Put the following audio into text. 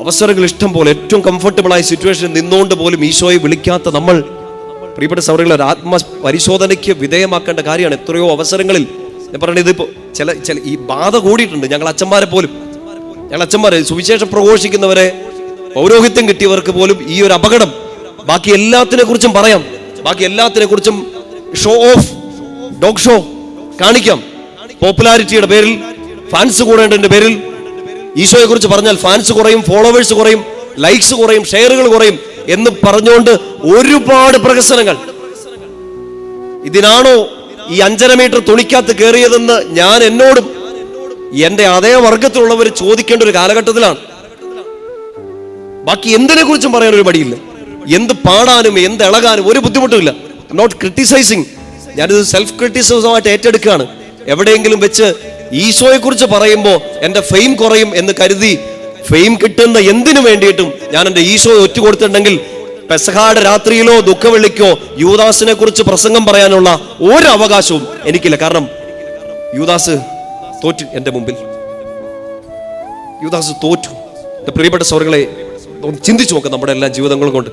അവസരങ്ങൾ ഇഷ്ടം പോലെ, ഏറ്റവും കംഫർട്ടബിൾ ആയ സിറ്റുവേഷനിൽ നിന്നുകൊണ്ട് പോലും ഈശോയെ വിളിക്കാത്ത നമ്മൾ, പ്രിയപ്പെട്ട സഹോദരങ്ങളെ, ഒരു ആത്മ പരിശോധനയ്ക്ക് വിധേയമാക്കേണ്ട കാര്യമാണ്. എത്രയോ അവസരങ്ങളിൽ ഞാൻ പറയുന്നത്, ഇതിപ്പോൾ ചില ഈ ബാധ കൂടിയിട്ടുണ്ട്. ഞങ്ങൾ അച്ഛന്മാരെ സുവിശേഷം പ്രഘോഷിക്കുന്നവരെ, പൗരോഹിത്യം കിട്ടിയവർക്ക് പോലും ഈ ഒരു അപകടം. ബാക്കി എല്ലാത്തിനെ കുറിച്ചും പറയാം, ബാക്കി എല്ലാത്തിനെ കുറിച്ചും ഷോ ഓഫ്, ഡോഗ് ഷോ കാണിക്കാം. പോപ്പുലാരിറ്റിയുടെ പേരിൽ, ഫാൻസ് കൂടേണ്ടതിന്റെ പേരിൽ ഈശോയെ കുറിച്ച് പറഞ്ഞാൽ ഫാൻസ് കുറയും, ഫോളോവേഴ്സ് കുറയും, ലൈക്സ് കുറയും, ഷെയറുകൾ കുറയും എന്ന് പറഞ്ഞുകൊണ്ട് ഒരുപാട് പ്രഹസനങ്ങൾ. ഇതിനാണോ ഈ 5.5 മീറ്റർ തുണിക്കകത്ത് കയറിയതെന്ന് ഞാൻ എന്നോടും എന്റെ അതേ വർഗത്തിലുള്ളവർ ചോദിക്കേണ്ട ഒരു കാലഘട്ടത്തിലാണ്. ബാക്കി എന്തിനെ കുറിച്ചും പറയാൻ ഒരു മടിയില്ല. എന്ത് പാടാനും എന്ത് ഇളകാനും ഒരു ബുദ്ധിമുട്ടുമില്ല. Not criticising. ഞാനിത് സെൽഫ് ക്രിറ്റിസിസമായിട്ട് ഏറ്റെടുക്കുകയാണ്. എവിടെയെങ്കിലും വെച്ച് ഈശോയെ കുറിച്ച് പറയുമ്പോൾ എന്റെ ഫെയിം കുറയും എന്ന് കരുതി ഫെയിം കിട്ടുന്ന എന്തിനു വേണ്ടിയിട്ടും ഞാൻ എന്റെ ഈശോയെ ഒറ്റുകൊടുത്തിട്ടുണ്ടെങ്കിൽ പെസഹായുടെ രാത്രിയിലോ ദുഃഖവെള്ളിക്കോ യൂദാസിനെ കുറിച്ച് പ്രസംഗം പറയാനുള്ള ഒരു അവകാശവും എനിക്കില്ല. കാരണം യൂദാസ് തോറ്റു എന്റെ മുമ്പിൽ. യൂദാസ് തോറ്റു. പ്രിയപ്പെട്ട സഹോദരങ്ങളെ, ചിന്തിച്ചു നോക്കാം നമ്മുടെ എല്ലാ ജീവിതങ്ങളും കൊണ്ട്.